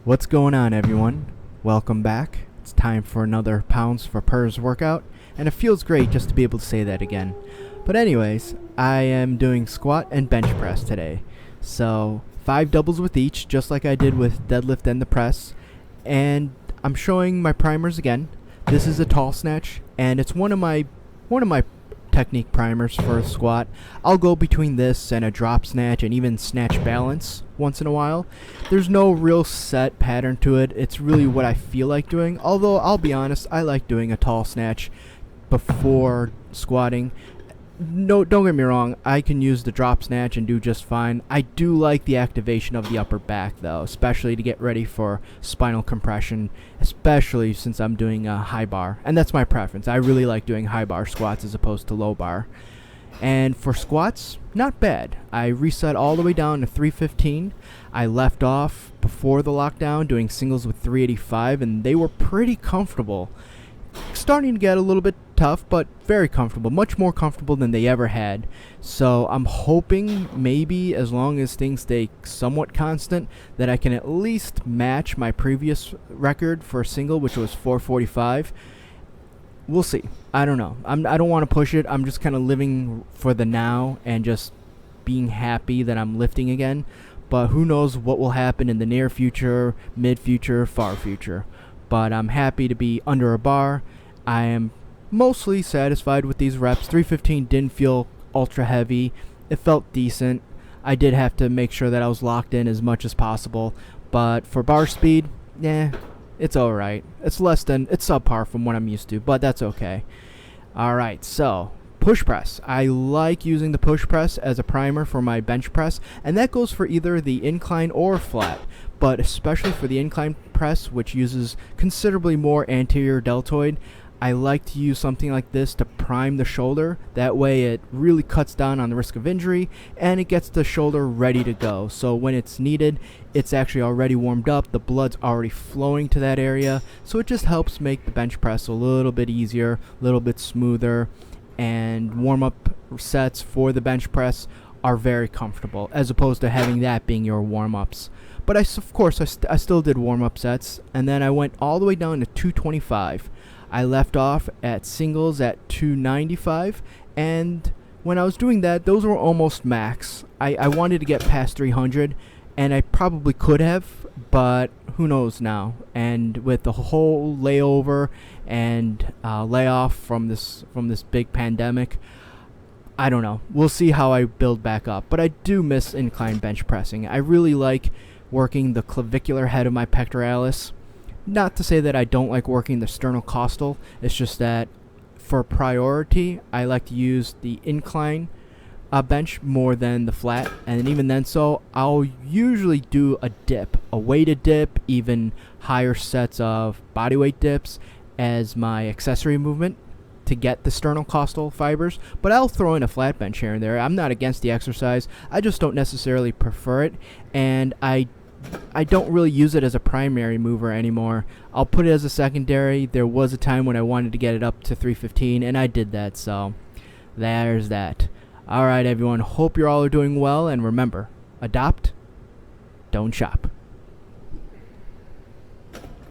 What's going on, everyone? Welcome back. It's time for another Pounds for Purrs workout, and it feels great just to be able to say that again. But anyways, I am doing squat and bench press today. So 5 doubles with each, just like I did with deadlift and the press. And I'm showing my primers again. This is a tall snatch, and it's one of my technique primers for a squat. I'll go between this and a drop snatch and even snatch balance once in a while. There's no real set pattern to it. It's really what I feel like doing. Although I'll be honest, I like doing a tall snatch before squatting. No, don't get me wrong, I can use the drop snatch and do just fine. I do like the activation of the upper back though, especially to get ready for spinal compression, especially since I'm doing a high bar. And that's my preference. I really like doing high bar squats as opposed to low bar. And for squats, not bad. I reset all the way down to 315. I left off before the lockdown doing singles with 385, and they were pretty comfortable. Starting to get a little bit tough, but very comfortable, much more comfortable than they ever had. So I'm hoping maybe as long as things stay somewhat constant that I can at least match my previous record for a single, which was 445. We'll see. I don't know. I don't want to push it. I'm just kind of living for the now and just being happy that I'm lifting again. But who knows what will happen in the near future, mid future, far future. But I'm happy to be under a bar. I am mostly satisfied with these reps. 315 didn't feel ultra heavy. It felt decent. I did have to make sure that I was locked in as much as possible. But for bar speed, it's alright. It's subpar from what I'm used to, but that's okay. Alright, so push press. I like using the push press as a primer for my bench press, and that goes for either the incline or flat. But especially for the incline press, which uses considerably more anterior deltoid, I like to use something like this to prime the shoulder. That way it really cuts down on the risk of injury, and it gets the shoulder ready to go. So when it's needed, it's actually already warmed up, the blood's already flowing to that area, so it just helps make the bench press a little bit easier, a little bit smoother, and warm-up sets for the bench press are very comfortable, as opposed to having that being your warm-ups. But I still did warm-up sets, and then I went all the way down to 225. I left off at singles at 295, and when I was doing that, those were almost max. I wanted to get past 300, and I probably could have, but who knows now. And with the whole layover and layoff from this big pandemic, I don't know. We'll see how I build back up. But I do miss incline bench pressing. I really like working the clavicular head of my pectoralis. Not to say that I don't like working the sternocostal. It's just that for priority, I like to use the incline bench more than the flat. And even then, so I'll usually do a dip, a weighted dip, even higher sets of bodyweight dips as my accessory movement to get the sternocostal fibers. But I'll throw in a flat bench here and there. I'm not against the exercise. I just don't necessarily prefer it, and I don't really use it as a primary mover anymore. I'll put it as a secondary. There was a time when I wanted to get it up to 315, and I did that, so there's that. Alright everyone, hope you all are doing well, and remember, adopt, don't shop.